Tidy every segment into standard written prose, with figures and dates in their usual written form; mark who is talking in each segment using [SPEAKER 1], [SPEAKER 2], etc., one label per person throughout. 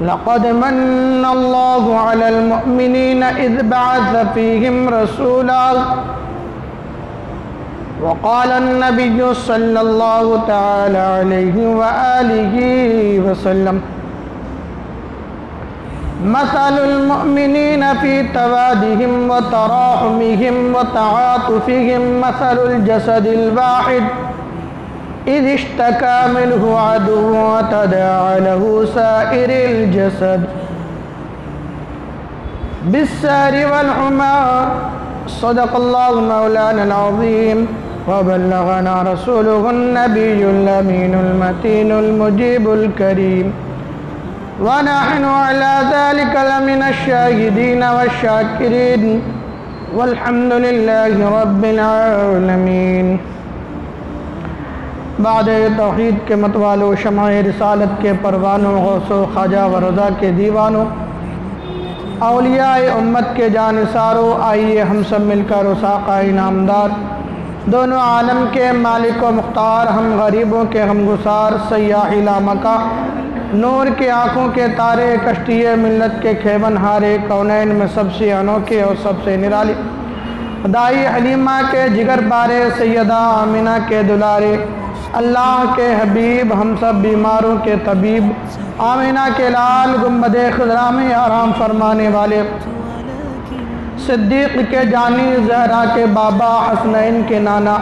[SPEAKER 1] لقد من الله على المؤمنين إذ بعث فيهم رسولا وقال النبي صلى الله تعالى عليه وآله وسلم مثل المؤمنين في توادهم وتراحمهم وتعاطفهم مثل الجسد الواحد إذ اشتكى منه عدو وتداعى له سائر الجسد بالسهر والحمى. صدق الله مولانا العظيم وبلغنا رسوله النبي الأمين المتين المجيب الكريم ونحن على ذلك لمن الشاهدين والشاكرين والحمد لله رب العالمين. بعد توحید کے متوالو، شمع رسالت کے پروانوں، غوث و خواجہ و رضا کے دیوانوں، اولیاء امت کے جانثاروں، آئیے ہم سب مل کر وساقہ انعامدار، دونوں عالم کے مالک و مختار، ہم غریبوں کے غمگسار، سیاح لامکہ، نور کے آنکھوں کے تارے، کشتی ملت کے کھیون ہارے، کونین میں سب سے انوکھے اور سب سے نرالی، دائی حلیمہ کے جگر بارے، سیدہ آمینہ کے دلارے، اللہ کے حبیب، ہم سب بیماروں کے طبیب، آمینہ کے لال، گنبد خضرا میں آرام فرمانے والے، صدیق کے جانی، زہرا کے بابا، حسنین کے نانا،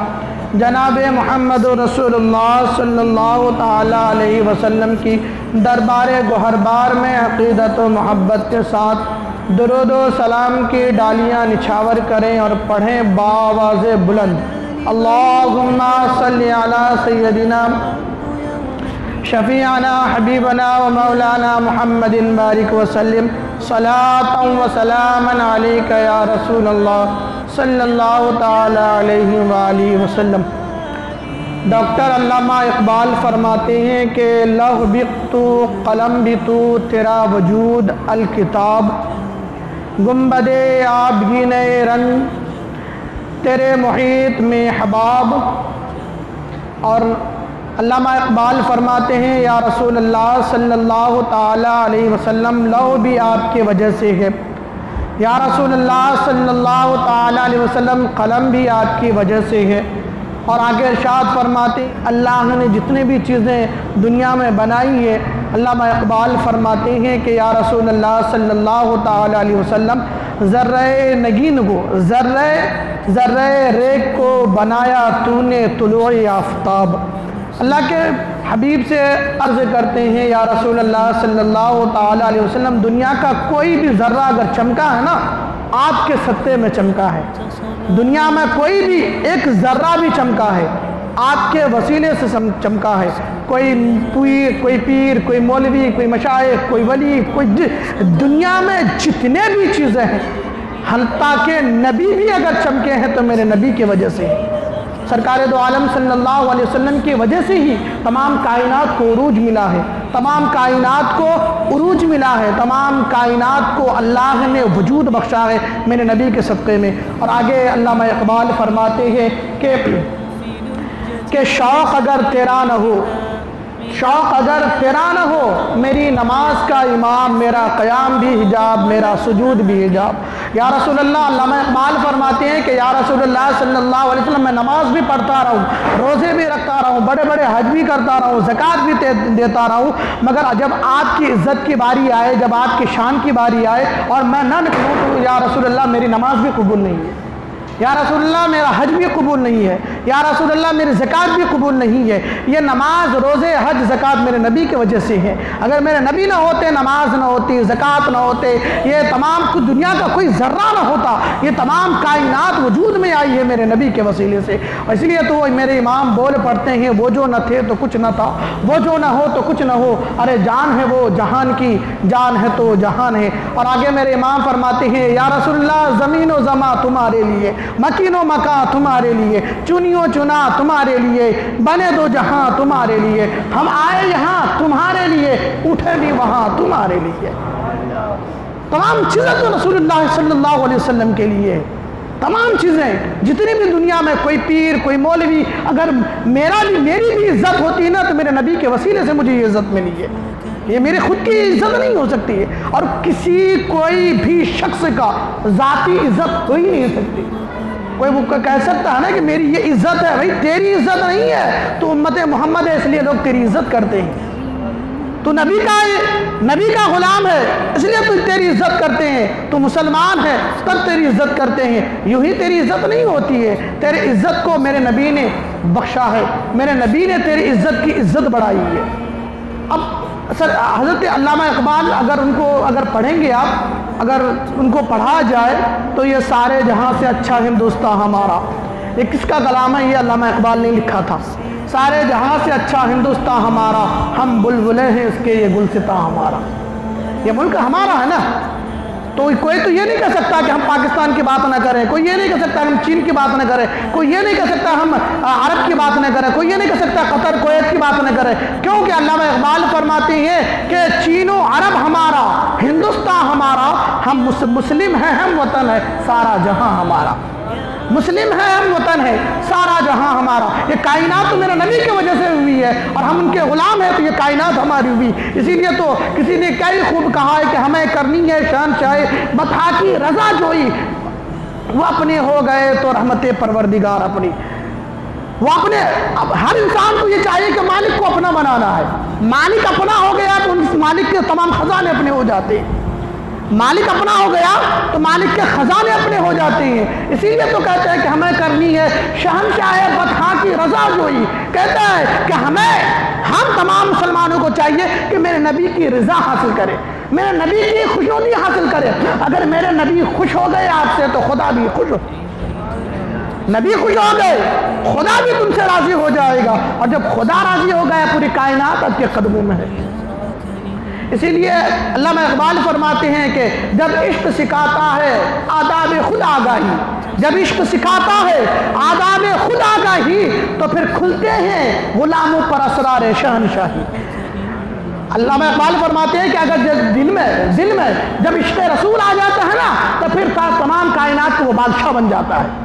[SPEAKER 1] جناب محمد رسول اللہ صلی اللہ تعالیٰ علیہ وسلم کی دربار گوہربار میں عقیدت و محبت کے ساتھ درود و سلام کی ڈالیاں نچھاور کریں اور پڑھیں بآواز بلند، اللہم صلی علی سیدنا شفیعنا حبیبنا و مولانا محمد بارک وسلم صلاۃ و سلاما علیک یا رسول اللہ صلی اللہ تعالی علیہ وآلہ وسلم. ڈاکٹر علامہ اقبال فرماتے ہیں کہ لوح بھی تو قلم بھی تو تیرا وجود الکتاب، گنبد آبگین رنگ تیرے محیط میں حباب. اور علامہ اقبال فرماتے ہیں یا رسول اللہ صلی اللہ تعالیٰ علیہ وسلم لوح بھی آپ کی وجہ سے ہے، یا رسول اللہ صلی اللہ تعالیٰ علیہ وسلم قلم بھی آپ کی وجہ سے ہے. اور آگے ارشاد فرماتے اللہ نے جتنے بھی چیزیں دنیا میں بنائی ہے، علامہ اقبال فرماتے ہیں کہ یا رسول اللہ صلی اللہ تعالیٰ علیہ وسلم ذرہ نگین کو، ذرہ ریگ کو بنایا تو نے طلوع آفتاب. اللہ کے حبیب سے عرض کرتے ہیں یا رسول اللہ صلی اللہ تعالیٰ علیہ وسلم دنیا کا کوئی بھی ذرہ اگر چمکا ہے نا، آپ کے صدقے میں چمکا ہے. دنیا میں کوئی بھی ایک ذرہ بھی چمکا ہے، آپ کے وسیلے سے چمکا ہے. کوئی پیر، کوئی مولوی، کوئی مشائخ، کوئی ولی، دنیا میں جتنے بھی چیزیں ہیں، حتیٰ کہ نبی بھی اگر چمکے ہیں تو میرے نبی کی وجہ سے ہی، سرکار دو عالم صلی اللہ علیہ وسلم کی وجہ سے ہی تمام کائنات کو عروج ملا ہے، تمام کائنات کو عروج ملا ہے، تمام کائنات کو اللہ نے وجود بخشا ہے میرے نبی کے صدقے میں. اور آگے علامہ اقبال فرماتے ہیں کہ شوق اگر تیرا نہ ہو، شوق اگر تیرا نہ ہو، میری نماز کا امام، میرا قیام بھی حجاب، میرا سجود بھی حجاب. یا رسول اللہ، علامہ اقبال فرماتے ہیں کہ یا رسول اللہ صلی اللہ علیہ وسلم میں نماز بھی پڑھتا رہوں، روزے بھی رکھتا رہوں، بڑے بڑے حج بھی کرتا رہوں، زکوٰۃ بھی دیتا رہوں، مگر جب آپ کی عزت کی باری آئے، جب آپ کی شان کی باری آئے اور میں نہ نکلوں تو یا رسول اللہ میری نماز بھی قبول نہیں ہے، یا رسول اللہ میرا حج بھی قبول نہیں ہے، یا رسول اللہ میری زکوٰۃ بھی قبول نہیں ہے. یہ نماز، روزے، حج، زکوٰۃ میرے نبی کی وجہ سے ہے. اگر میرے نبی نہ ہوتے، نماز نہ ہوتی، زکوٰۃ نہ ہوتے، یہ تمام دنیا کا کوئی ذرہ نہ ہوتا، یہ تمام کائنات وجود میں آئی ہے میرے نبی کے وسیلے سے. اس لیے تو میرے امام بول پڑھتے ہیں وہ جو نہ تھے تو کچھ نہ تھا، وہ جو نہ ہو تو کچھ نہ ہو، ارے جان ہے وہ جہان کی، جان ہے تو جہان ہے. اور آگے میرے امام فرماتے ہیں یا رسول اللہ زمین و زماں تمہارے لیے، مکین و مکاں تمہارے لیے، چنیو چنا تمہارے لیے، بنے دو جہاں تمہارے لیے، ہم آئے یہاں تمہارے لیے، اٹھے بھی وہاں تمہارے لیے. تمام چیزیں تو رسول اللہ صلی اللہ علیہ وسلم کے لیے، تمام چیزیں جتنی بھی دنیا میں کوئی پیر، کوئی مولوی، اگر میری بھی عزت ہوتی نا تو میرے نبی کے وسیلے سے مجھے یہ عزت ملی ہے. یہ میری خود کی عزت نہیں ہو سکتی ہے، اور کسی کوئی بھی شخص کا ذاتی عزت ہو ہی نہیں سکتی۔ کوئی وہ کہہ سکتا ہے نا کہ میری یہ عزت ہے، بھائی تیری عزت نہیں ہے، تو امت محمد ہے اس لیے لوگ تیری عزت کرتے ہیں، تو نبی کا غلام ہے اس لیے تو تیری عزت کرتے ہیں، تو مسلمان ہے تب تیری عزت کرتے ہیں۔ یوں ہی تیری عزت نہیں ہوتی ہے، تیری عزت کو میرے نبی نے بخشا ہے، میرے نبی نے تیری عزت کی عزت بڑھائی ہے۔ اب سر حضرت علامہ اقبال اگر پڑھیں گے آپ، اگر ان کو پڑھا جائے تو یہ سارے جہاں سے اچھا ہندوستان ہمارا، یہ کس کا کلام ہے؟ یہ علامہ اقبال نے لکھا تھا۔ سارے جہاں سے اچھا ہندوستان ہمارا، ہم بلبلے ہیں اس کے یہ گلستاں ہمارا۔ یہ ملک ہمارا ہے نا، تو کوئی تو یہ نہیں کہہ سکتا کہ ہم پاکستان کی بات نہ کریں، کوئی یہ نہیں کہہ سکتا ہم چین کی بات نہ کریں، کوئی یہ نہیں کہہ سکتا ہم عرب کی بات نہ کریں، کوئی یہ نہیں کہہ سکتا قطر کویت کی بات نہ کریں، کیونکہ علامہ اقبال فرماتے ہیں کہ چین و عرب ہمارا، ہندوستان ہمارا، ہم مسلم ہیں، ہم وطن ہے سارا جہاں ہمارا، مسلم ہے ہم وطن ہے سارا جہاں ہمارا۔ یہ کائنات تو میرے نبی کی وجہ سے ہوئی ہے، اور ہم ان کے غلام ہیں تو یہ کائنات ہماری ہوئی۔ اسی لیے تو کسی نے کئی خوب کہا ہے کہ ہمیں کرنی ہے شہنشاہ بطحا کی رضا جوئی، وہ اپنے ہو گئے تو رحمت پروردگار اپنی، وہ اپنے ہر انسان کو یہ چاہیے کہ مالک کو اپنا بنانا ہے، مالک اپنا ہو گیا تو اس مالک کے تمام خزانے اپنے ہو جاتے ہیں، مالک اپنا ہو گیا تو مالک کے خزانے اپنے ہو جاتے ہیں۔ اسی لیے تو کہتے ہیں کہ ہمیں کرنی ہے شہنشاہ بطحا کی رضا جوئی، کہتا ہے کہ ہم تمام مسلمانوں کو چاہیے کہ میرے نبی کی رضا حاصل کرے، میرے نبی کی خوشنودی حاصل کرے۔ اگر میرے نبی خوش ہو گئے آپ سے تو خدا بھی خوش ہو، نبی خوش ہو گئے خدا بھی تم سے راضی ہو جائے گا، اور جب خدا راضی ہو گیا پوری کائنات آپ کے قدموں میں ہے۔ اسی لیے علامہ اقبال فرماتے ہیں کہ جب عشق سکھاتا ہے آداب خود آگاہی، جب عشق سکھاتا ہے آداب خود آگاہی تو پھر کھلتے ہیں غلاموں پر اسرار شہنشاہی۔ علامہ اقبال فرماتے ہیں کہ اگر دل میں جب عشق رسول آ جاتا ہے نا تو پھر تمام کائنات کو وہ بادشاہ بن جاتا ہے۔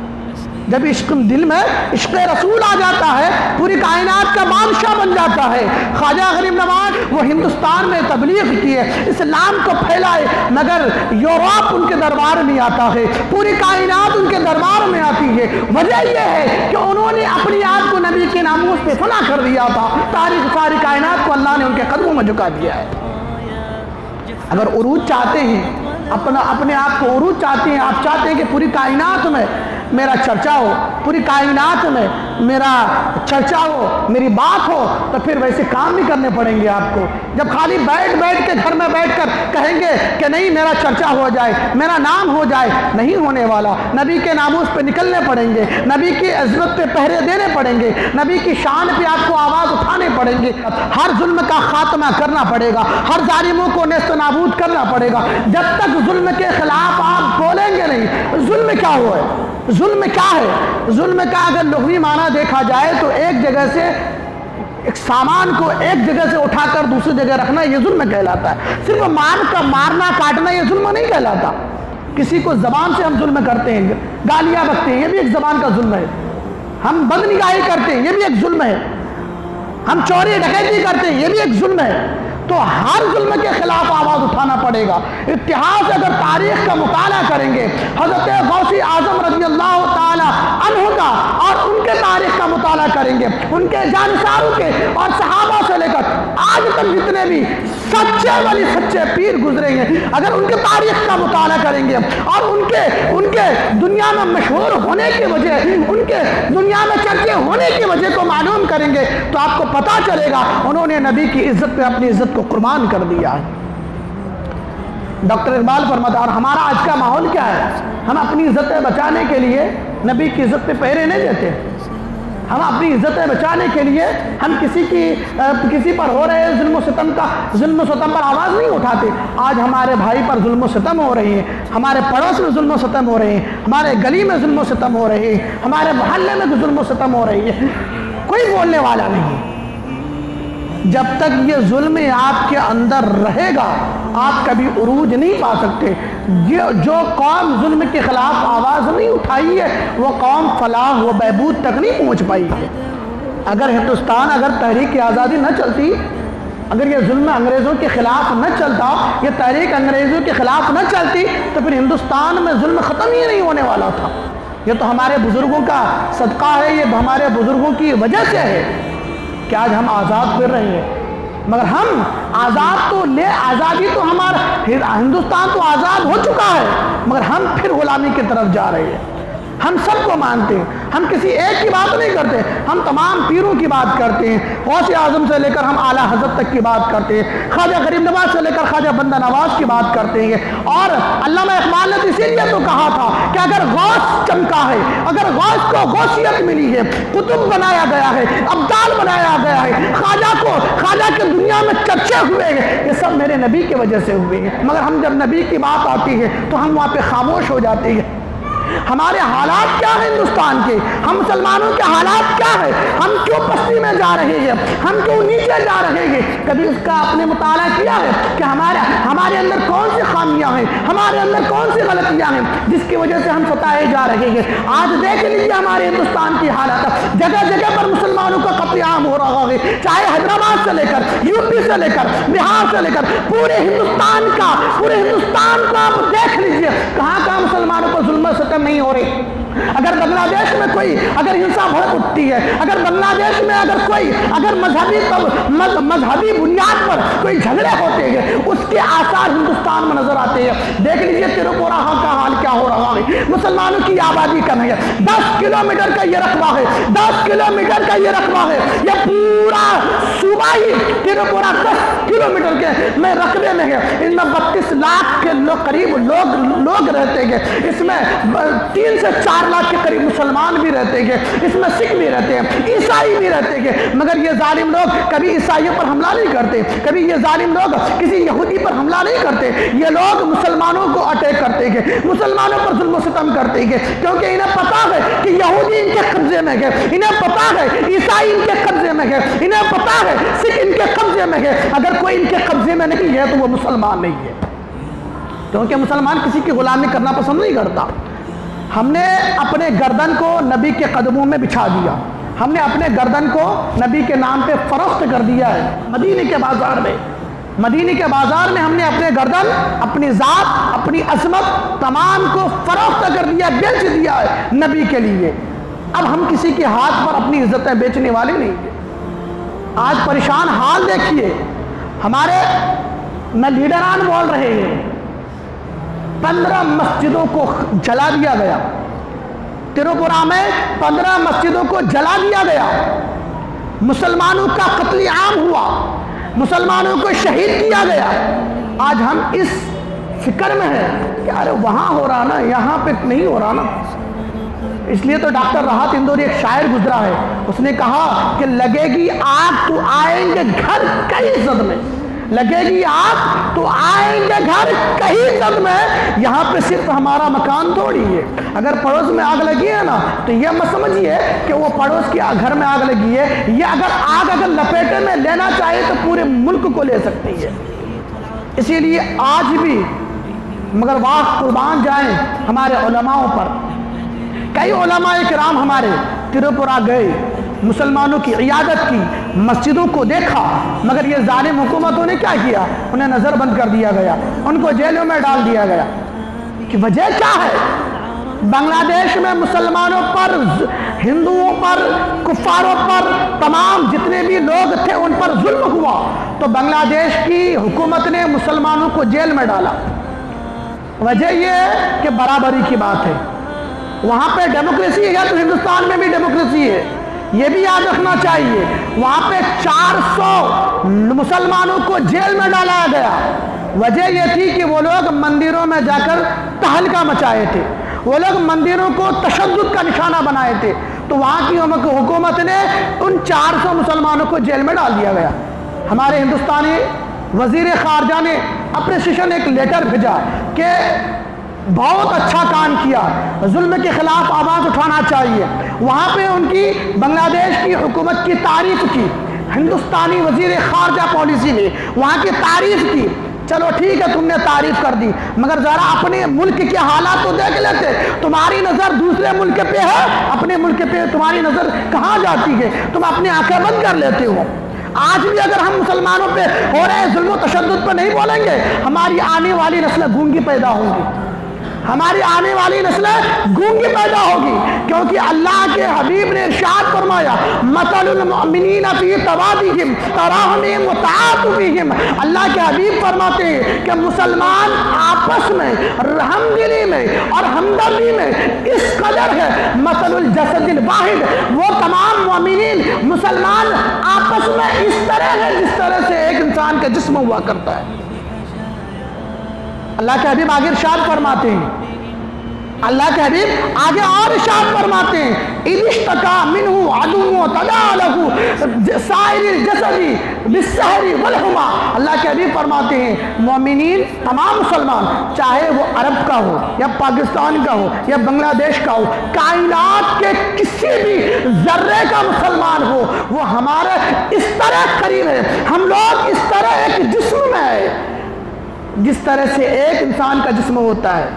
[SPEAKER 1] جب دل میں عشق رسول آ جاتا ہے پوری کائنات کا بادشاہ بن جاتا ہے۔ خواجہ غریب نواز وہ ہندوستان میں تبلیغ کیے، اسلام کو پھیلائے، مگر یورپ ان کے دربار میں آتا ہے، پوری کائنات ان کے دربار میں آتی ہے۔ وجہ یہ ہے کہ انہوں نے اپنی آپ کو نبی کے ناموس پہ فنا کر دیا تھا، تاریخ ساری کائنات کو اللہ نے ان کے قدموں میں جھکا دیا ہے۔ اگر عروج چاہتے ہیں، اپنے آپ کو عروج چاہتے ہیں، آپ چاہتے ہیں کہ پوری کائنات میں میرا چرچا ہو، پوری کائنات میں میرا چرچا ہو، میری بات ہو، تو پھر ویسے کام بھی کرنے پڑیں گے آپ کو۔ جب خالی بیٹھ کے گھر میں بیٹھ کر کہیں گے کہ نہیں میرا چرچا ہو جائے، میرا نام ہو جائے، نہیں ہونے والا۔ نبی کے ناموس پہ نکلنے پڑیں گے، نبی کی عظمت پہ پہرے دینے پڑیں گے، نبی کی شان پہ آپ کو آواز اٹھانے پڑیں گے، ہر ظلم کا خاتمہ کرنا پڑے گا، ہر ظالموں کو نیست و نابود کرنا پڑے گا۔ جب تک ظلم کے خلاف آپ بولیں گے نہیں، ظلم کیا ہوا ہے؟ ظلم کیا ہے؟ ظلم کا اگر لغوی معنی دیکھا جائے تو ایک جگہ سے ایک سامان کو ایک جگہ سے اٹھا کر دوسری جگہ رکھنا، یہ ظلم کہلاتا ہے۔ صرف مارنا کاٹنا یہ ظلم نہیں کہلاتا۔ کسی کو زبان سے ہم ظلم کرتے ہیں، گالیاں بکتے ہیں، یہ بھی ایک زبان کا ظلم ہے۔ ہم بدنگاہی کرتے ہیں، یہ بھی ایک ظلم ہے۔ ہم چوری ڈکیتی کرتے ہیں، یہ بھی ایک ظلم ہے۔ تو ہر ظلم کے خلاف آواز اٹھانا پڑے گا۔ اتہاس اگر تاریخ کا مطالعہ کریں گے، حضرت غوث اعظم رضی اللہ تعالی عنہ کا اور ان کے تاریخ کا مطالعہ کریں گے، ان کے جانساروں کے اور صحابہ سے لے کر آج تک جتنے بھی سچے ولی سچے پیر گزرے ہیں، اگر ان کے تاریخ کا مطالعہ کریں گے اور ان کے دنیا میں مشہور ہونے کی وجہ، ان کے دنیا میں چرچے ہونے کی وجہ کو معلوم کریں گے تو آپ کو پتا چلے گا انہوں نے نبی کی عزت پہ اپنی عزت کو قربان کر دیا ہے۔ ڈاکٹر اقبال فرماتا ہے، اور ہمارا آج کا ماحول کیا ہے؟ ہم اپنی عزتیں بچانے کے لیے نبی کی عزت پہ پہرے نہیں دیتے۔ ہم اپنی عزتیں بچانے کے لیے ہم کسی پر ہو رہے ظلم و ستم پر آواز نہیں اٹھاتے۔ آج ہمارے بھائی پر ظلم و ستم ہو رہے ہیں، ہمارے پڑوس میں ظلم و ستم ہو رہے ہیں، ہمارے گلی میں ظلم و ستم ہو رہے ہیں، ہمارے محلے میں ظلم و ستم ہو رہی ہے، کوئی بولنے والا نہیں۔ جب تک یہ ظلم آپ کے اندر رہے گا آپ کبھی عروج نہیں پا سکتے۔ جو قوم ظلم کے خلاف آواز نہیں اٹھائی ہے وہ قوم فلاح و بہبود تک نہیں پہنچ پائی ہے۔ اگر ہندوستان، اگر تحریک آزادی نہ چلتی اگر یہ ظلم انگریزوں کے خلاف نہ چلتا، یہ تحریک انگریزوں کے خلاف نہ چلتی تو پھر ہندوستان میں ظلم ختم ہی نہیں ہونے والا تھا۔ یہ تو ہمارے بزرگوں کا صدقہ ہے، یہ ہمارے بزرگوں کی وجہ سے ہے کہ آج ہم آزاد پھر رہے ہیں۔ مگر ہم آزادی تو ہمارا ہندوستان تو آزاد ہو چکا ہے، مگر ہم پھر غلامی کی طرف جا رہے ہیں۔ ہم سب کو مانتے ہیں، ہم کسی ایک کی بات نہیں کرتے، ہم تمام پیروں کی بات کرتے ہیں، غوث اعظم سے لے کر ہم اعلیٰ حضرت تک کی بات کرتے ہیں، خواجہ غریب نواز سے لے کر خواجہ بندہ نواز کی بات کرتے ہیں۔ اور علامہ اقبال نے اسی لیے تو کہا تھا کہ اگر غوث چمکا ہے، اگر غوث کو غوثیت ملی ہے، قطب بنایا گیا ہے، ابدال بنایا گیا ہے، خواجہ کے دنیا میں چرچے ہوئے ہیں، یہ سب میرے نبی کی وجہ سے ہوئے ہیں۔ مگر ہم جب نبی کی بات آتی ہے تو ہم وہاں پہ خاموش ہو جاتے ہیں۔ ہمارے حالات کیا ہیں ہندوستان کے؟ ہم مسلمانوں کے حالات کیا ہے؟ ہم کیوں پستی میں جا رہے ہیں؟ ہم کیوں نیچے جا رہے ہیں؟ کبھی اس کا آپ نے مطالعہ کیا ہے کہ ہمارے اندر کون سی خامیاں ہیں، ہمارے اندر کون سی غلطیاں ہیں جس کی وجہ سے ہم ستائے جا رہے ہیں؟ آج دیکھ لیجیے ہمارے ہندوستان کی حالات، جگہ جگہ پر مسلمانوں کا قتل عام ہو رہا ہے، چاہے حیدرآباد سے لے کر یو پی سے لے کر بہار سے لے کر پورے ہندوستان کو آپ دیکھ لیجیے، کہاں مسلمانوں کو ظلم و ستم نہیں ہو رہی۔ اگر بنگلہ دیش میں اگر ہنسا بھڑک اٹھتی ہے، اگر بنگلہ دیش میں اگر مذہبی بنیاد پر کوئی جھگڑے ہوتے ہیں، اس کے آثار ہندوستان میں نظر آتے ہیں۔ دیکھ لیجیے تریپورہ کا حال کیا ہو رہا ہے، مسلمانوں کی آبادی کم ہے، 10 کلومیٹر کا یہ رقبہ ہے، 10 کلومیٹر کا یہ رقبہ ہے، یہ پورا صوبہ ہی تریپورہ 10 کلومیٹر کے میں رقبے میں ہے، ان میں 32 لاکھ کے قریب لوگ رہتے ہیں، اس میں 3 سے 4 لاکھ کے قریب مسلمان بھی رہتے ہیں، اس میں سکھ بھی رہتے ہیں، عیسائی بھی رہتے ہیں، مگر یہ ظالم لوگ کبھی عیسائیوں پر حملہ نہیں کرتے، کبھی یہ ظالم لوگ کسی یہودی پر حملہ نہیں کرتے، یہ لوگ مسلمانوں کو اٹیک کرتے ہیں، مسلمانوں پر ظلم و ستم کرتے ہیں، کیونکہ انہیں پتا ہے کہ یہودی ان کے قبضے میں ہے، انہیں پتا ہے عیسائی ان کے قبضے میں ہے، انہیں پتا ہے سکھ ان کے قبضے میں ہے، اگر کوئی ان کے قبضے میں نہیں ہے تو وہ مسلمان نہیں ہے، کیونکہ مسلمان کسی کی غلامی کرنا پسند نہیں کرتا۔ ہم نے اپنے گردن کو نبی کے قدموں میں بچھا دیا، ہم نے اپنے گردن کو نبی کے نام پہ فروخت کر دیا ہے۔ مدینے کے بازار میں ہم نے اپنے گردن، اپنی ذات، اپنی عظمت تمام کو فروخت کر دیا، بیچ دیا ہے نبی کے لیے۔ اب ہم کسی کے ہاتھ پر اپنی عزتیں بیچنے والے نہیں ہیں۔ آج پریشان حال دیکھیے، ہمارے لیڈران بول رہے ہیں 15 مسجدوں کو جلا دیا گیا، تریپورہ میں 15 مسجدوں کو جلا دیا گیا، مسلمانوں کا قتل عام ہوا، مسلمانوں کو شہید کیا گیا۔ آج ہم اس فکر میں ہیں کہ ارے وہاں ہو رہا نا، یہاں پہ نہیں ہو رہا نا۔ اس لیے تو ڈاکٹر راحت اندوری ایک شاعر گزرا ہے، اس نے کہا کہ لگے گی آگ تو آئیں گے گھر کئی زد میں، لگے گی آگ تو آئیں گے گھر کہیں زد میں، یہاں پہ صرف ہمارا مکان تھوڑی ہے۔ اگر پڑوس میں آگ لگی ہے نا تو یہ مت سمجھیے کہ وہ پڑوس کے گھر میں آگ لگی ہے، یہ اگر لپیٹے میں لینا چاہے تو پورے ملک کو لے سکتی ہے۔ اسی لیے آج بھی مگر واہ قربان جائیں ہمارے علماءوں پر، کئی علماء کرام ہمارے تریپورہ گئے، مسلمانوں کی عیادت کی، مسجدوں کو دیکھا، مگر یہ ظالم حکومتوں نے کیا کیا؟ انہیں نظر بند کر دیا گیا، ان کو جیلوں میں ڈال دیا گیا۔ کہ وجہ کیا ہے؟ بنگلہ دیش میں مسلمانوں پر، ہندوؤں پر، کفاروں پر، تمام جتنے بھی لوگ تھے ان پر ظلم ہوا تو بنگلہ دیش کی حکومت نے مسلمانوں کو جیل میں ڈالا۔ وجہ یہ ہے کہ برابری کی بات ہے، وہاں پہ ڈیموکریسی ہے تو ہندوستان میں بھی ڈیموکریسی ہے، یہ بھی یاد رکھنا چاہیے۔ وہاں پہ 400 مسلمانوں کو جیل میں ڈالا گیا، وجہ یہ تھی کہ وہ لوگ مندروں میں جا کر تہلکہ مچائے تھے، وہ لوگ مندروں کو تشدد کا نشانہ بنائے تھے، تو وہاں کی حکومت نے ان 400 مسلمانوں کو جیل میں ڈال دیا گیا۔ ہمارے ہندوستانی وزیر خارجہ نے اپریسیشن ایک لیٹر بھیجا کہ بہت اچھا کام کیا، ظلم کے خلاف آواز اٹھانا چاہیے۔ وہاں پہ ان کی بنگلہ دیش کی حکومت کی تعریف کی، ہندوستانی وزیر خارجہ پالیسی نے وہاں کی تعریف کی۔ چلو ٹھیک ہے، تم نے تعریف کر دی، مگر ذرا اپنے ملک کے حالات تو دیکھ لیتے۔ تمہاری نظر دوسرے ملک پہ ہے، اپنے ملک پہ تمہاری نظر کہاں جاتی ہے؟ تم اپنی آنکھیں بند کر لیتے ہو۔ آج بھی اگر ہم مسلمانوں پہ ہو رہے ظلم و تشدد پہ نہیں بولیں گے، ہماری آنے والی نسلیں گونگی پیدا ہوں گی، ہماری آنے والی نسلیں گونگی پیدا ہوگی، کیونکہ اللہ کے حبیب نے ارشاد فرمایا مثل المؤمنین فی توادہم تراہم وتعاطفہم، اللہ کے حبیب فرماتے ہیں کہ مسلمان آپس میں رحم دلی میں اور ہمدردی میں اس قدر ہے، مثل الجسد الواحد، وہ تمام مومنین مسلمان آپس میں اس طرح ہے جس طرح سے ایک انسان کا جسم ہوا کرتا ہے۔ اللہ کے حبیب آگے ارشاد فرماتے ہیں، اللہ کے حبیب آگے اور ارشاد فرماتے ہیں اِذِ اشْتَكَىٰ مِنْهُ عَدُوٌّ تَدَاعَىٰ لَهُ سَائِرِ الْجَسَدِ بِالسَّهْرِ وَالْحُمَىٰ، اللہ کے حبیب فرماتے ہیں مومنین تمام مسلمان، چاہے وہ عرب کا ہو یا پاکستان کا ہو یا بنگلہ دیش کا ہو، کائنات کے کسی بھی ذرے کا مسلمان ہو، وہ ہمارے اس طرح قریب ہے، ہم لوگ اس طرح ایک جسم میں ہے جس طرح سے ایک انسان کا جسم ہوتا ہے۔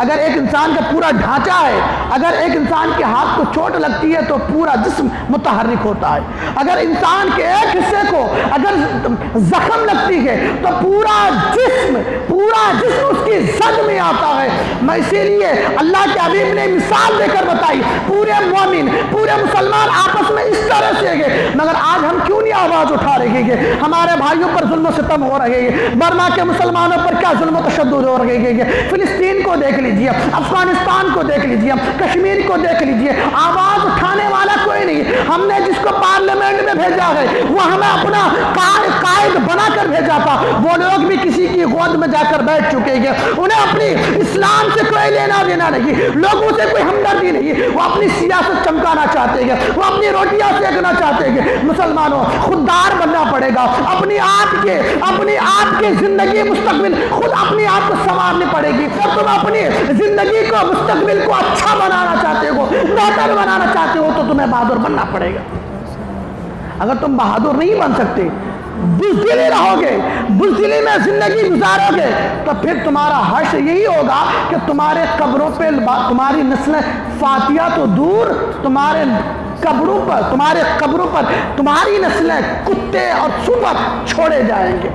[SPEAKER 1] اگر ایک انسان کا پورا ڈھانچہ ہے، اگر ایک انسان کے ہاتھ کو چوٹ لگتی ہے تو پورا جسم متحرک ہوتا ہے، اگر انسان کے ایک حصے کو اگر زخم لگتی ہے تو پورا جسم اس کی زد میں آتا ہے۔ میں اسی لیے اللہ کے حبیب نے مثال دے کر بتائی، پورے مومن پورے مسلمان آپس میں اس طرح سے گئے، مگر آج ہم کیوں نہیں آواز اٹھا رہے ہیں؟ ہمارے بھائیوں پر ظلم و ستم ہو رہے ہیں، برما کے مسلمانوں پر کیا ظلم و تشدد ہو رہے ہیں، فلسطین کو دیکھ لیجئے، افغانستان کو دیکھ لیجئے، کشمیر کو دیکھ لیجئے، آواز اٹھانے والا کوئی نہیں۔ ہم نے جس کو پارلیمنٹ میں بھیجا ہے وہ ہمیں اپنا قائد بنا کر بھیجا تھا، وہ لوگ بھی کسی کی گود میں جا کر بیٹھ چکے ہیں، انہیں اپنی اسلام سے کوئی لینا دینا نہیں، لوگوں سے کوئی ہمدردی نہیں، وہ اپنی سیاست چمکانا چاہتے ہیں، وہ اپنی روٹیاں سیکنا چاہتے ہیں۔ مسلمانوں خوددار بننا پڑے گا، اپنی آپ کے زندگی مستقبل خود اپنی آپ کو سنوارنی پڑے گی۔ اور تم اپنی زندگی کو مستقبل کو اچھا بنانا چاہتے ہو، بہتر بنانا چاہتے ہو تو تمہیں بہادر بننا پڑے گا۔ اگر تم بہادر نہیں بن سکتے، بزدلی رہو گے، بزدلی میں زندگی گزارو گے، تو پھر تمہارا حشر یہی ہوگا کہ تمہارے قبروں پہ تمہاری نسلیں فاتحہ تو دور، تمہارے قبروں پر تمہاری نسلیں کتے اور سور چھوڑے جائیں گے۔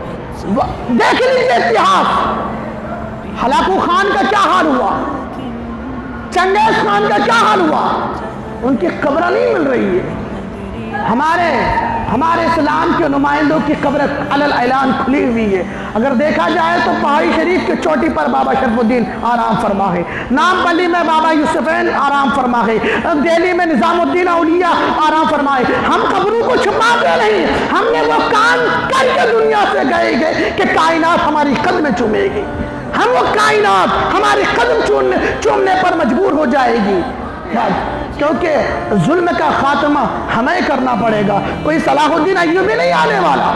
[SPEAKER 1] دیکھ لیجیے اتہاس، ہلاکو خان کا کیا حال ہوا، چنگیز خان کا کیا حال ہوا، ان کی قبر نہیں مل رہی ہے۔ ہمارے اسلام کے نمائندوں کی قبر علی الاعلان کھلی ہوئی ہے۔ اگر دیکھا جائے تو پہاڑی شریف کی چوٹی پر بابا شرف الدین آرام فرما ہے، نام پلی میں بابا یوسفین آرام فرما ہے، دہلی میں نظام الدین اولیاء آرام فرما ہے۔ ہم قبروں کو چھپاتے نہیں، ہم نے وہ کام کر کے دنیا سے گئے کہ کائنات ہماری قدم چومے گی، ہم وہ کائنات ہمارے قدم چومنے پر مجبور ہو جائے گی، کیونکہ ظلم کا خاتمہ ہمیں کرنا پڑے گا۔ کوئی صلاح الدین ایوبی نہیں آنے والا،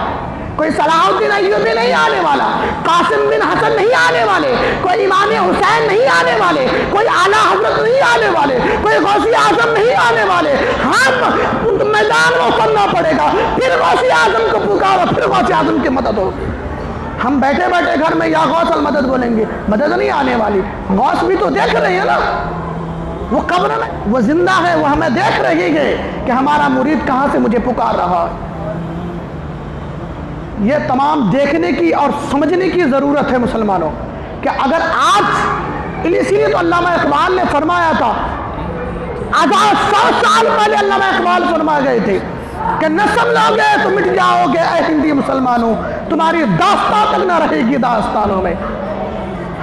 [SPEAKER 1] کوئی صلاح الدین ایوبی نہیں آنے والا، قاسم بن حسن نہیں آنے والے، کوئی امام حسین نہیں آنے والے، کوئی اعلیٰ حضرت نہیں آنے والے، کوئی غوث اعظم نہیں آنے والے۔ ہم میدان میں اترنا پڑے گا، پھر غوث اعظم کو پکارو، پھر غوث اعظم کی مدد ہوگی۔ ہم بیٹھے بیٹھے گھر میں یا غوث المدد بولیں گے، مدد نہیں آنے والی۔ غوث بھی تو دیکھ رہے ہیں نا، وہ قبر میں وہ زندہ ہے، وہ ہمیں دیکھ رہی ہے کہ ہمارا مرید کہاں سے مجھے پکار رہا ہے۔ یہ تمام دیکھنے کی اور سمجھنے کی ضرورت ہے مسلمانوں، کہ اگر آج اسی لیے تو علامہ اقبال نے فرمایا تھا، آزاد 100 سال پہلے علامہ اقبال فرما گئے تھے کہ نہ سمجھو گے تو مٹ جاؤ گے اے ہندی مسلمانوں، تمہاری داستان تک نہ رہے گی داستانوں میں۔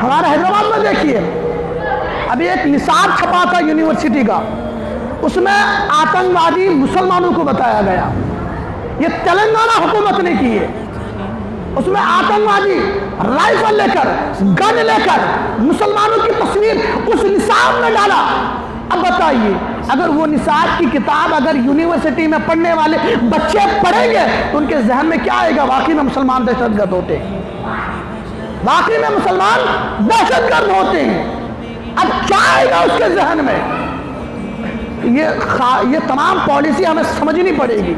[SPEAKER 1] ہمارے حیدرآباد میں دیکھیے، ابھی ایک نصاب چھپا تھا یونیورسٹی کا، اس میں آتنکوادی مسلمانوں کو بتایا گیا، یہ تلنگانہ حکومت نے کی ہے۔ اس میں آتنکوادی رائفل لے کر گن لے کر مسلمانوں کی تصویر اس نصاب میں ڈالا۔ اب بتائیے، اگر وہ نصاب کی کتاب اگر یونیورسٹی میں پڑھنے والے بچے پڑھیں گے تو ان کے ذہن میں کیا آئے گا؟ واقعی میں مسلمان دہشت گرد ہوتے ہیں، واقعی میں مسلمان دہشت گرد ہوتے ہیں۔ اب کیا آئے گا اس کے ذہن میں؟ یہ تمام پالیسی ہمیں سمجھنی پڑے گی،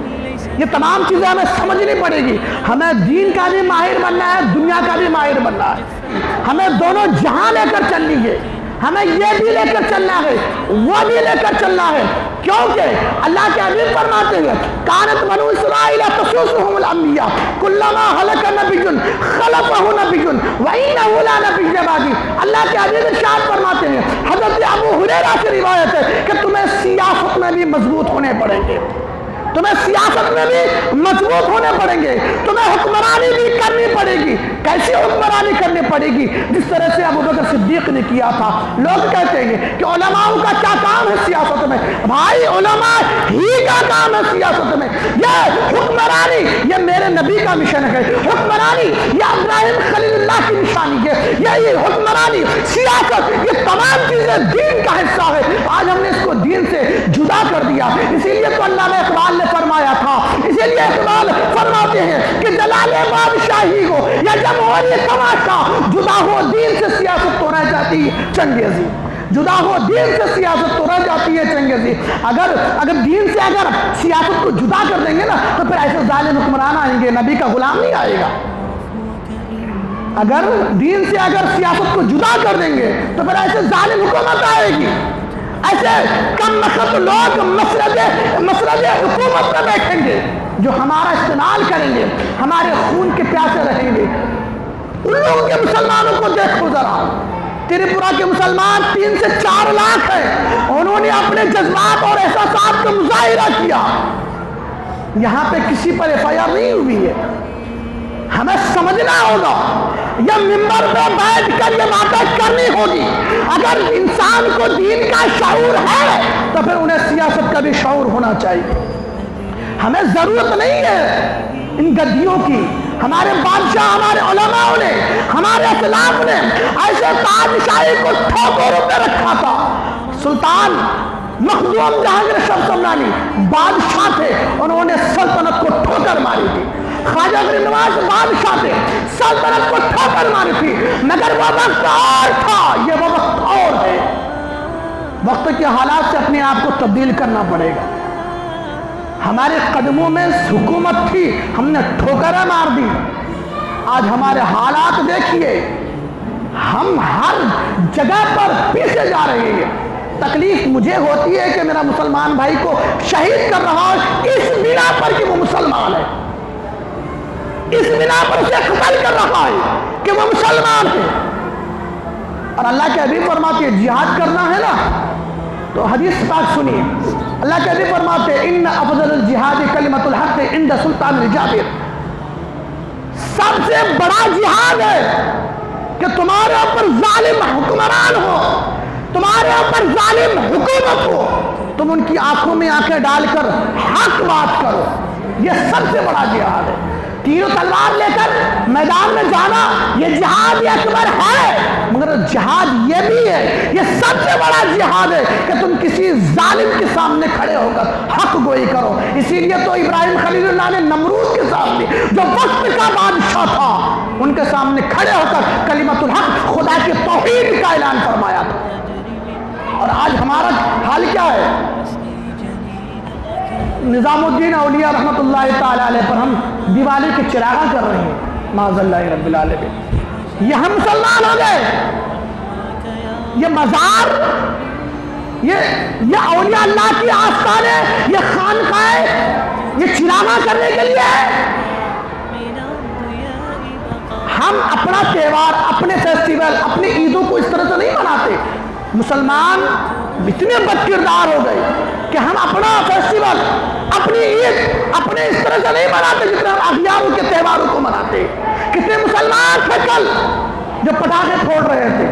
[SPEAKER 1] یہ تمام چیزیں ہمیں سمجھنی پڑے گی۔ ہمیں دین کا بھی ماہر بننا ہے، دنیا کا بھی ماہر بننا ہے، ہمیں دونوں جہاں لے کر چلنی ہے۔ ہمیں یہ بھی لے کر چلنا ہے، وہ بھی لے کر چلنا ہے، کیونکہ اللہ کے حبیب فرماتے ہیں کانت بنو اسرائیل تسوسهم الانبیاء کلما ہلک نبی خلفہ نبی وانہ لا نبی بعدی۔ اللہ کے حبیب ارشاد فرماتے ہیں، حضرت ابو ہریرہ سے روایت ہے کہ تمہیں سیاست میں بھی مضبوط ہونے پڑیں گے، تمہیں سیاست میں بھی مضبوط ہونے پڑیں گے، تمہیں حکمرانی بھی کرنی پڑے گی۔ کیسی حکمرانی کرنی پڑے گی؟ جس طرح سے ابوبکر صدیق نے کیا تھا۔ لوگ کہتے ہیں کہ علماء کا کیا کام ہے سیاست میں؟ بھائی علماء ہی کا کام ہے سیاست میں۔ یہ حکمرانی یہ میرے نبی کا مشن ہے، حکمرانی یہ ابراہیم خلیل اللہ کی نشانی ہے، یہ حکمرانی سیاست یہ تمام چیزیں دین کا حصہ ہے۔ آج ہم نے اس کو دین سے جدا کر دیا، اسی لیے تو اللہ نے اقبال نے فرمایا تھا، اسی لیے اقبال فرماتے ہیں کہ جلال بادشاہی ہو یا جمہوری تماشا، جدا ہو دین سے سیاست تو رہ جاتی ہے چنگیزی، جدا ہو دین سے سیاست تو رہ جاتی ہے چنگیزی۔ اگر دین سے اگر سیاست کو جدا کر دیں گے نا تو پھر ایسے ظالم حکمران آئیں گے، نبی کا غلام نہیں آئے گا۔ اگر دین سے اگر سیاست کو جدا کر دیں گے تو پھر ایسے ظالم حکومت آئے گی، ایسے کم نخت لوگ مسرد حکومت میں بیٹھیں گے جو ہمارا استعمال کریں گے، ہمارے خون کے پیاسے رہیں گے۔ ان لوگوں کے مسلمانوں کو دیکھو ذرا، تریپورہ کے مسلمان 3 سے 4 لاکھ ہیں، انہوں نے اپنے جذبات اور احساسات کا مظاہرہ کیا، یہاں پہ کسی پر FIR نہیں ہوئی ہے۔ ہمیں سمجھنا ہوگا، یہ ممبر پہ بیٹھ کر یہ باتیں کرنی ہوگی۔ اگر انسان کو دین کا شعور ہے تو پھر انہیں سیاست کا بھی شعور ہونا چاہیے۔ ہمیں ضرورت نہیں ہے ان گدیوں کی۔ ہمارے بادشاہ، ہمارے علماء نے، ہمارے اسلاف نے ایسے بادشاہی کو ٹھوکروں پہ رکھا تھا۔ سلطان مخدوم جہانگیر شاہ سمنانی بادشاہ تھے، انہوں نے سلطنت کو ٹھوکر ماری تھی۔ خواجہ غریب نواز بادشاہ تھے، سلطنت کو ٹھوکر ماری تھی، مگر وہ وقت اور تھا، یہ وہ وقت اور ہے۔ وقت کے حالات سے اپنے آپ کو تبدیل کرنا پڑے گا۔ ہمارے قدموں میں حکومت تھی، ہم نے ٹھوکریں مار دی۔ آج ہمارے حالات دیکھیے، ہم ہر جگہ پر پیچھے جا رہے ہیں۔ تکلیف مجھے ہوتی ہے کہ میرا مسلمان بھائی کو شہید کر رہا ہے اس بنا پر کہ وہ مسلمان ہے، اس بنا پر اسے قتل کر رہا ہے کہ وہ مسلمان ہے۔ اور اللہ کے حبیب فرماتے ہیں جہاد کرنا ہے نا تو حدیث پاک سنیے، اللہ کے حبیب فرماتے ہیں ان افضل الجہاد کلمۃ الحق عند سلطان الجابر، سب سے بڑا جہاد ہے کہ تمہارے اوپر ظالم حکمران ہو، تمہارے اوپر ظالم حکومت ہو، تم ان کی آنکھوں میں آنکھیں ڈال کر حق بات کرو، یہ سب سے بڑا جہاد ہے۔ تیر و تلوار لے کر میدان میں جانا یہ جہاد اکبر ہے، مگر جہاد یہ بھی ہے، یہ سب سے بڑا جہاد ہے کہ تم کسی ظالم کے سامنے کھڑے ہو کر حق گوئی کرو۔ اسی لیے تو ابراہیم خلیل اللہ نے نمرود کے سامنے جو وقت کا بادشاہ تھا ان کے سامنے کھڑے ہو کر کلمۃ الحق خدا کے توحید کا اعلان فرمایا تھا۔ اور آج ہمارا حال کیا ہے؟ نظام الدین اولیاء رحمت اللہ تعالی علیہ پر ہم دیوالی کے چراغاں کر رہے ہیں، معاذ اللہ رب العالمین۔ یہ ہم مسلمان ہو گئے، یہ مزار، یہ اولیاء اللہ کی آستانے، یہ خانقاہیں، یہ چراغاں کرنے کے لیے ہے۔ ہم اپنا تہوار، اپنے فیسٹیول، اپنی عیدوں کو اس طرح سے نہیں مناتے۔ مسلمان اتنے بد کردار ہو گئے کہ ہم اپنا فیسٹیول، اپنی عید اپنے اس طرح سے نہیں مناتے جتنے ہم اغیاروں کے تہواروں کو مناتے۔ کتنے مسلمان تھے کل جو پٹاخے پھوڑ رہے تھے،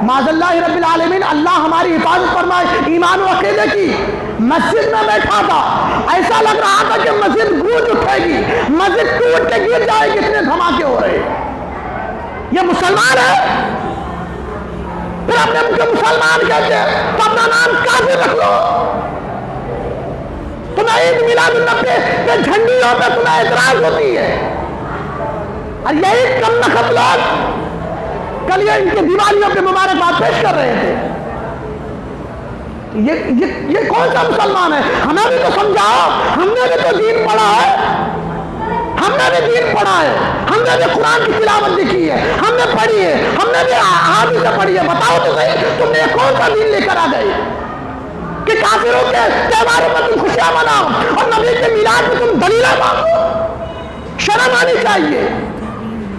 [SPEAKER 1] معاذ اللہ رب العالمین، اللہ ہماری حفاظت فرمائے۔ ایمان و عقیدے کی مسجد میں بیٹھا تھا، ایسا لگ رہا تھا کہ مسجد گونج اٹھے گی، مسجد ٹوٹ کے گر جائے گی، اتنے دھماکے ہو رہے۔ یہ مسلمان ہے؟ پھر اپنے ان کو مسلمان کہتے ہیں تو اپنا نام کافر رکھ لو۔ تمہیں عید میلاد النبی کے جھنڈیوں پہ تمہیں اعتراض ہوتی ہے، اور یہی کم نخت لوگ کل یہ ان کے دیوالیوں پہ مبارکباد پیش کر رہے تھے۔ یہ کون سا مسلمان ہے؟ ہمیں بھی تو سمجھاؤ، ہم نے بھی تو دین پڑھا ہے، ہم نے بھی دین پڑھا ہے، ہم نے بھی قرآن کی تلاوت بھی کی ہے، ہم نے پڑھی ہے، ہم نے بھی احادیث پڑھی ہے، بتاؤ تو صحیح تم نے کون سا دین لے کر آ گئے کہ کافروں کے تہواروں میں تم خوشیاں مناؤ اور نبی کے میلاد میں تم دلیلیں مانگو؟ شرم آنی چاہیے۔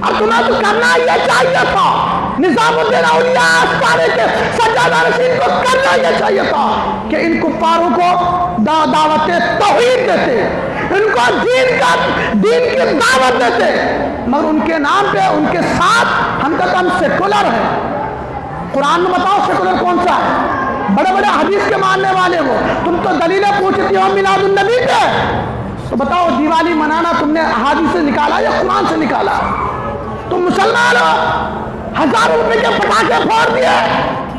[SPEAKER 1] اور تمہیں تو کرنا یہ چاہیے تھا، نظام الدین اولیاء آستانے کے سجادہ نشین کو کرنا یہ چاہیے تھا کہ ان کفاروں کو دعوت توحید دیتے، ان کو دین کی دعوت دیتے، مگر ان کے نام پہ ان کے ساتھ ہم کہتے ہم سیکولر ہیں۔ قرآن میں بتاؤ سیکولر کون سا ہے؟ بڑے بڑے حدیث کے ماننے والے ہو، تم تو دلیلیں پوچھتی ہو میلاد النبی پہ، تو بتاؤ دیوالی منانا تم نے احادیث سے نکالا یا قرآن سے نکالا؟ تم مسلمان ہو، ہزاروں روپے کے پٹاخے پھوڑ دیے،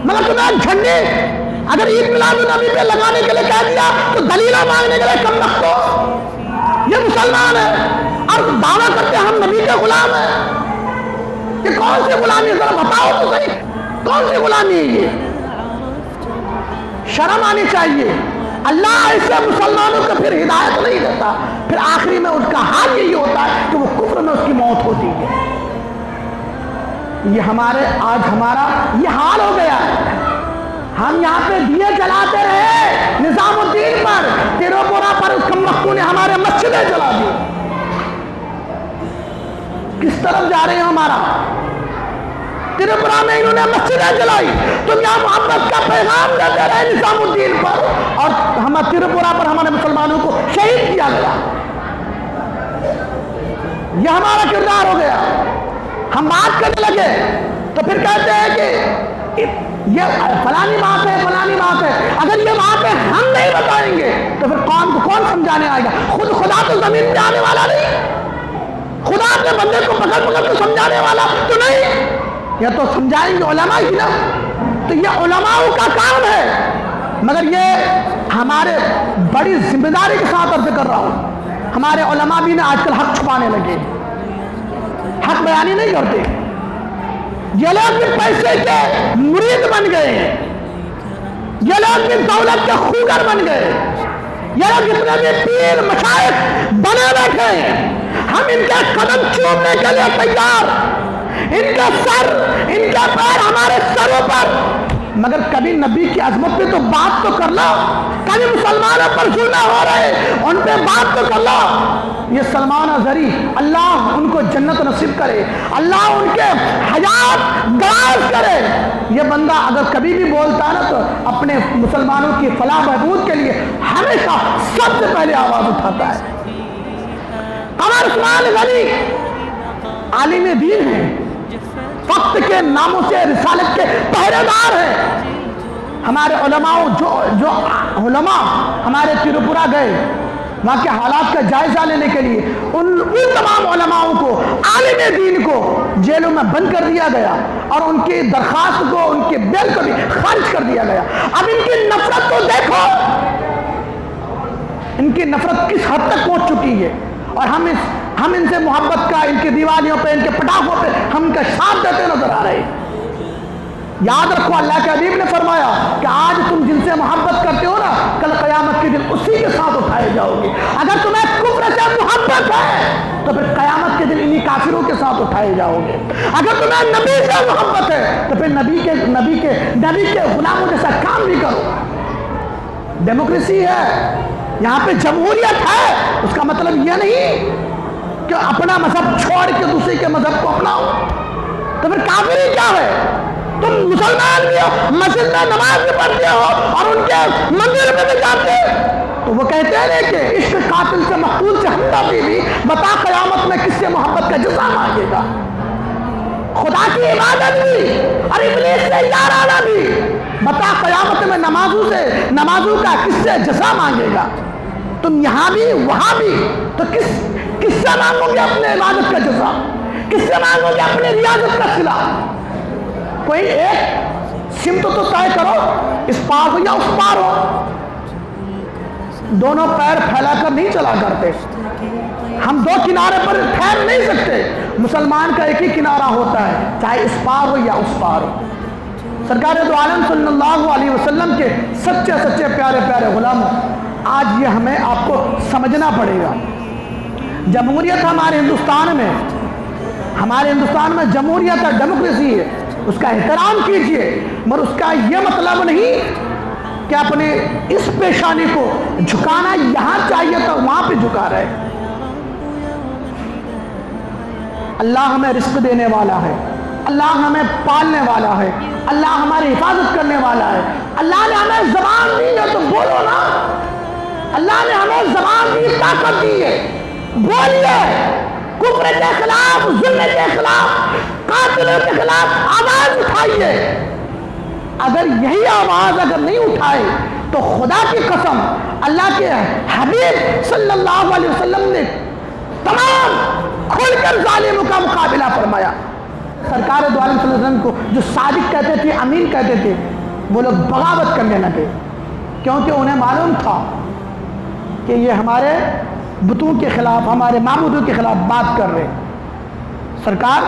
[SPEAKER 1] مگر تمہیں جھنڈے اگر عید میلاد النبی پہ لگانے کے لیے کہہ دیا تو دلیلیں مانگنے کے لیے کم رکھو۔ یہ مسلمان ہے اور دعویٰ کرتے ہیں ہم نبی کے غلام ہیں۔ یہ کون سی غلامی ہے؟ ذرا بتاؤ تو صحیح کون سی غلامی ہے یہ؟ شرم آنی چاہیے۔ اللہ ایسے مسلمانوں کو پھر ہدایت نہیں دیتا، پھر آخری میں اس کا حال یہی ہوتا ہے کہ وہ کفر میں اس کی موت ہوتی ہے۔ یہ آج ہمارا یہ حال ہو گیا ہے۔ ہم یہاں پہ دیے جلاتے رہے نظام الدین پر، تیروپورا پر اس کم وقتوں نے ہمارے مسجدیں جلا دی۔ کس طرف جا رہے ہیں ہمارا؟ تریپورا میں انہوں نے مسجدیں جلائی، تم یہاں محبت کا پیغام دیتے رہے نظام الدین پر، اور ہم تریپورا پر ہمارے مسلمانوں کو شہید کیا گیا۔ یہ ہمارا کردار ہو گیا۔ ہم بات کرنے لگے تو پھر کہتے ہیں کہ یہ فلانی بات ہے فلانی بات ہے۔ اگر یہ بات ہے ہم نہیں بتائیں گے تو پھر قوم کو کون سمجھانے آئے گا؟ خود خدا تو زمین پہ آنے والا نہیں، خدا اپنے بندے کو پکڑ پکڑ کے سمجھانے والا تو نہیں، یہ تو سمجھائیں گے علماء ہی نا۔ تو یہ علماء کا کام ہے، مگر یہ ہمارے بڑی ذمہ داری کے ساتھ عرض کر رہا ہوں، ہمارے علماء بھی نے آج کل حق چھپانے لگے، حق بیانی نہیں کرتے۔ یہ لوگ بھی پیسے کے مرید بن گئے ہیں، یہ لوگ بھی دولت کے خوگر بن گئے، یہ لوگ جتنے بھی پیر مشائخ بنے بیٹھے ہیں، ہم ان کے قدم چومنے کے لیے تیار، ان کا سر ان کے پیر ہمارے سروں پر، مگر کبھی نبی کی عظمت پہ تو بات تو کر لو، کبھی مسلمانوں پر ظلم ہو رہے ان پہ بات تو کر لو۔ یہ سلمان ازہری اللہ ان کو جنت نصیب کرے، اللہ ان کے حیات دراز کرے۔ یہ بندہ اگر کبھی بھی بولتا ہے نا تو اپنے مسلمانوں کی فلاح بہبود کے لیے ہمیشہ سب سے پہلے آواز اٹھاتا ہے۔ قمر عثمان غنی عالم دین ہے، وقت کے ناموں سے رسالت کے پہرے دار ہیں۔ ہمارے علماء جو علماء ہمارے تریپورا گئے وہاں کے حالات کا جائزہ لینے کے لیے، ان تمام علماءوں کو عالم دین کو جیلوں میں بند کر دیا گیا اور ان کی درخواست کو ان کے بیل کو بھی خارج کر دیا گیا۔ اب ان کی نفرت کو دیکھو، ان کی نفرت کس حد تک پہنچ چکی ہے، اور ہم ان سے محبت کا، ان کی دیوالیوں پہ، ان کے پٹاخوں پہ ہم ان کا ساتھ دیتے نظر آ رہے ہیں۔ یاد رکھو اللہ کے حبیب نے فرمایا کہ آج تم جن سے محبت کرتے ہو نا، کل قیامت کے دن اسی کے ساتھ اٹھائے جاؤ گے۔ اگر تمہیں کفر سے محبت ہے تو پھر قیامت کے دن انہی کافروں کے ساتھ اٹھائے جاؤ گے۔ اگر تمہیں نبی سے محبت ہے تو پھر نبی کے غلاموں جیسا کام بھی کرو۔ ڈیموکریسی ہے، یہاں پہ جمہوریت ہے، اس کا مطلب یہ نہیں کہ اپنا مذہب چھوڑ کے دوسرے کے مذہب کو اپناؤ۔ تو پھر کافری کیا ہے؟ تم مسلمان بھی ہو، مسجد میں نماز بھی پڑھتے ہو اور ان کے مندر میں بھی جاتے، تو وہ کہتے ہیں کہ عشق قاتل سے مقتول سے ہمدردی بھی، بتا قیامت میں کس سے محبت کا جزا مانگے گا؟ خدا کی عبادت بھی اور ابلیس سے یارانہ بھی، بتا قیامت میں نمازوں کا کس سے جزا مانگے گا؟ تم یہاں بھی وہاں بھی، تو کس سے مانگو گے اپنے عبادت کا جزا؟ کس سے مانگو گے اپنے ریاضت کا صلہ؟ کوئی ایک سمت تو طے کرو، اس پار ہو یا اس پار ہو۔ دونوں پیر پھیلا کر نہیں چلا کرتے، ہم دو کنارے پر ٹھہر نہیں سکتے۔ مسلمان کا ایک ہی کنارہ ہوتا ہے، چاہے اس پار ہو یا اس پار ہو۔ سرکار دو عالم صلی اللہ علیہ وسلم کے سچے سچے پیارے پیارے غلاموں، آج یہ ہمیں آپ کو سمجھنا پڑے گا۔ جمہوریت ہمارے ہندوستان میں جمہوریت ہے، ڈیموکریسی ہے، اس کا احترام کیجئے، مگر اس کا یہ مطلب نہیں کہ اپنے اس پیشانی کو جھکانا یہاں چاہیے تو وہاں پہ جھکا رہے۔ اللہ ہمیں رزق دینے والا ہے، اللہ ہمیں پالنے والا ہے، اللہ ہماری حفاظت کرنے والا ہے۔ اللہ نے ہمیں زبان دی ہے تو بولو نا، اللہ نے ہمیں زبان دی، طاقت دی ہے، بولیے، کفر کے خلاف، ظلم کے خلاف، قاتلوں کے خلاف آواز اٹھائیے۔ اگر یہی آواز اگر نہیں اٹھائے تو خدا کی قسم اللہ کے حبیب صلی اللہ علیہ وسلم نے تمام کھل کر ظالموں کا مقابلہ فرمایا۔ سرکار دو عالم صلی اللہ علیہ وسلم کو جو صادق کہتے تھے، امین کہتے تھے، وہ لوگ بغاوت کرنے لگے، کیونکہ انہیں معلوم تھا کہ یہ ہمارے بتوں کے خلاف، ہمارے معبودوں کے خلاف بات کر رہے۔ سرکار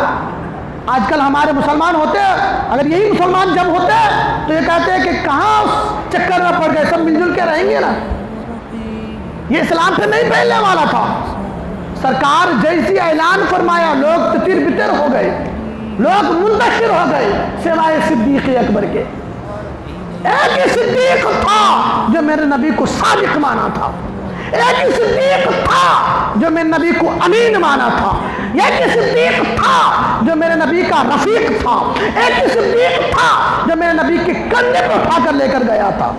[SPEAKER 1] آج کل ہمارے مسلمان ہوتے ہیں، اگر یہی مسلمان جب ہوتے ہیں تو یہ کہتے ہیں کہ کہاں اس چکر میں پڑ گئے، سب مل جل کے رہیں گے نا، یہ اسلام سے نہیں پھیلنے والا تھا۔ سرکار جیسی اعلان فرمایا لوگ تتر بتر ہو گئے، لوگ منتشر ہو گئے، سوائے صدیق اکبر کے۔ ایک ہی صدیق تھا جو میرے نبی کو صادق مانا تھا، ایک ہی صدیق تھا جو میرے نبی کو امین مانا تھا، ایک ہی صدیق تھا جو میرے نبی کا رفیق تھا، ایک ہی صدیق تھا جو میرے نبی کے کندھے پر اٹھا کر لے کر گیا تھا۔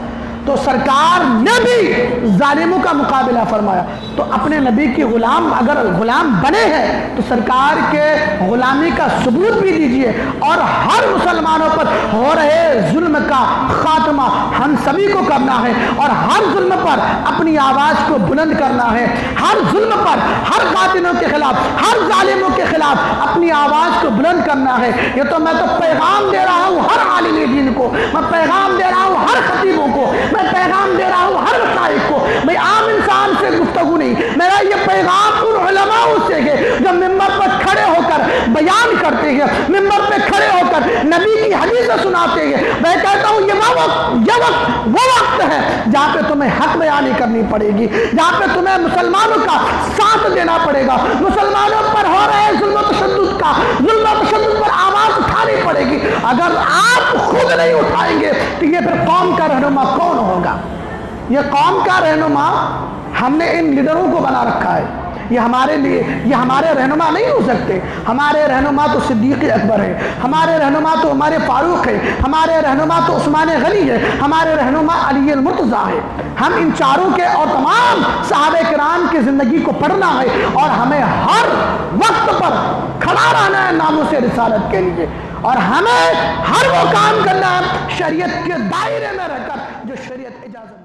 [SPEAKER 1] تو سرکار نے بھی ظالموں کا مقابلہ فرمایا۔ تو اپنے نبی کی غلام اگر غلام بنے ہیں تو سرکار کے غلامی کا ثبوت بھی دیجئے، اور ہر مسلمانوں پر ہو رہے ظلم کا خاتمہ ہم سبھی کو کرنا ہے، اور ہر ظلم پر اپنی آواز کو بلند کرنا ہے، ہر ظلم پر، ہر قاتلوں کے خلاف، ہر ظالموں کے خلاف اپنی آواز کو بلند کرنا ہے۔ یہ تو میں تو پیغام دے رہا ہوں ہر عالم دین کو، میں پیغام دے رہا ہوں ہر خطیبوں کو، میں پیغام دے رہا ہوں ہر قائد کو، میں عام انسان سے گفتگو نہیں، میرا یہ پیغام ان علماء سے ہے جو ممبر پر کھڑے ہو کر بیان کرتے ہیں، ممبر پہ کھڑے ہو کر نبی کی حدیثیں سناتے ہیں۔ میں کہتا ہوں یہ وقت وہ وقت ہے جہاں پہ تمہیں حق بیانی کرنی پڑے گی، جہاں پہ تمہیں مسلمانوں کا ساتھ دینا پڑے گا، مسلمانوں پر ہو رہے ظلم و تشدد پر آواز اٹھانی پڑے گی۔ اگر آپ خود نہیں اٹھائیں گے تو یہ پھر قوم کا رہنما کون ہوگا؟ یہ قوم کا رہنما ہم نے ان لیڈروں کو بنا رکھا ہے، یہ ہمارے لیے، یہ ہمارے رہنما نہیں ہو سکتے۔ ہمارے رہنما تو صدیق اکبر ہے، ہمارے رہنما تو عمر فاروق ہے، ہمارے رہنما تو عثمان غنی ہے، ہمارے رہنما علی المرتضیٰ ہے۔ ہم ان چاروں کے اور تمام صحابہ کرام کی زندگی کو پڑھنا ہے، اور ہمیں ہر وقت پر کھڑا رہنا ہے ناموس رسالت کے لیے، اور ہمیں ہر وہ کام کرنا ہے شریعت کے دائرے میں رہ کر جو شریعت اجازت